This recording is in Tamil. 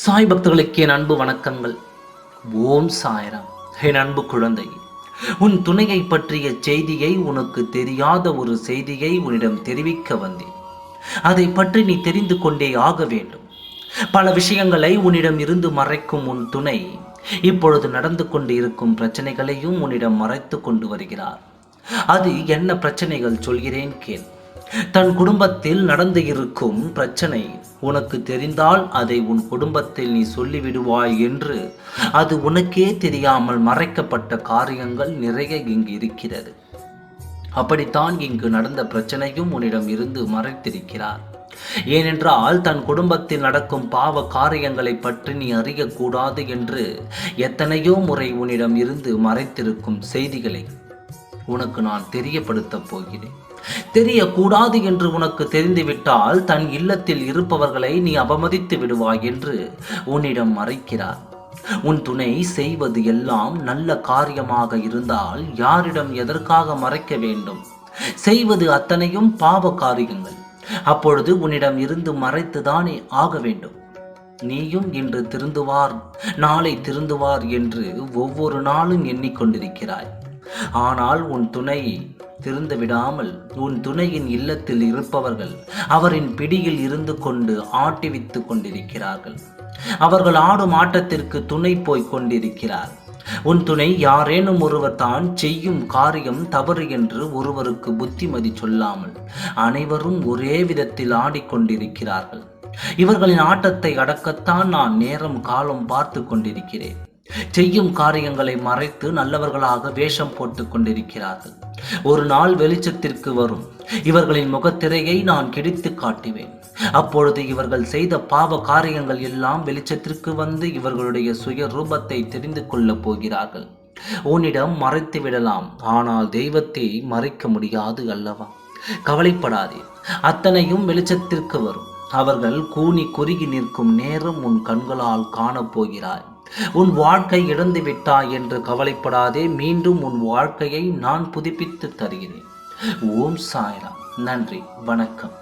சாய் பக்தர்களுக்கு என் அன்பு வணக்கங்கள். ஓம் சாய்ராம். என் அன்பு குழந்தை, உன் துணையை பற்றிய செய்தியை, உனக்கு தெரியாத ஒரு செய்தியை உன்னிடம் தெரிவிக்க வந்தேன். அதை பற்றி நீ தெரிந்து கொண்டே ஆக வேண்டும். பல விஷயங்களை உன்னிடம் இருந்து மறைக்கும் உன் துணை இப்பொழுது நடந்து கொண்டு இருக்கும் பிரச்சனைகளையும் உன்னிடம் மறைத்து கொண்டு வருகிறார். அது என்ன பிரச்சனைகள் சொல்கிறேன் கேள். தன் குடும்பத்தில் நடந்து இருக்கும் பிரச்சனை உனக்கு தெரிந்தால் அதை உன் குடும்பத்தில் நீ சொல்லிவிடுவாய் என்று அது உனக்கே தெரியாமல் மறைக்கப்பட்ட காரியங்கள் நிறைய இங்கு இருக்கிறது. அப்படித்தான் இங்கு நடந்த பிரச்சனையும் உன்னிடம் இருந்து மறைத்திருக்கிறார். ஏனென்றால் தன் குடும்பத்தில் நடக்கும் பாவ காரியங்களை பற்றி நீ அறியக்கூடாது என்று எத்தனையோ முறை உன்னிடம் இருந்து மறைத்திருக்கும் செய்திகளை உனக்கு நான் தெரியப்படுத்தப் போகிறேன். தெரியக்கூடாது என்று உனக்கு தெரிந்துவிட்டால் தன் இல்லத்தில் இருப்பவர்களை நீ அவமதித்து விடுவாய் என்று உன்னிடம் மறைக்கிறார். உன் துணை செய்வது எல்லாம் நல்ல காரியமாக இருந்தால் யாரிடம் எதற்காக மறைக்க வேண்டும்? செய்வது அத்தனையும் பாவ காரியங்கள். அப்பொழுது உன்னிடம் இருந்து மறைத்துதானே ஆக வேண்டும். நீயும் இன்று திருந்துவார், நாளை திருந்துவார் என்று ஒவ்வொரு நாளும் எண்ணிக்கொண்டிருக்கிறாய். ஆனால் உன் துணை திருந்து விடாமல் உன் துணையின் இல்லத்தில் இருப்பவர்கள் அவரின் பிடியில் இருந்து கொண்டு ஆட்டிவித்து கொண்டிருக்கிறார்கள். அவர்கள் ஆடும் ஆட்டத்திற்கு துணை போய் கொண்டிருக்கிறார். உன் துணை யாரேனும் ஒருவர் தான் செய்யும் காரியம் தவறு என்று ஒருவருக்கு புத்திமதி சொல்லாமல் அனைவரும் ஒரே விதத்தில் ஆடிக்கொண்டிருக்கிறார்கள். இவர்களின் ஆட்டத்தை அடக்கத்தான் நான் நேரம் காலம் பார்த்து கொண்டிருக்கிறேன். செய்யும் காரியங்களை மறைத்து நல்லவர்களாக வேஷம் போட்டு கொண்டிருக்கிறார்கள். ஒரு நாள் வெளிச்சத்திற்கு வரும். இவர்களின் முகத்திரையை நான் கிழித்து காட்டுவேன். அப்பொழுது இவர்கள் செய்த பாவ காரியங்கள் எல்லாம் வெளிச்சத்திற்கு வந்து இவர்களுடைய சுய ரூபத்தை தெரிந்து கொள்ளப் போகிறார்கள். உன்னிடம் மறைத்து விடலாம், ஆனால் தெய்வத்தை மறைக்க முடியாது அல்லவா? கவலைப்படாதே, அத்தனையும் வெளிச்சத்திற்கு வரும். அவர்கள் கூனி குறுகி நிற்கும் நேரம் உன் கண்களால் காணப்போகிறாய். உன் வாழ்க்கை இழந்து விட்டாய் என்று கவலைப்படாதே. மீண்டும் உன் வாழ்க்கையை நான் புதுப்பித்து தருகிறேன். ஓம் சாய்ராம். நன்றி, வணக்கம்.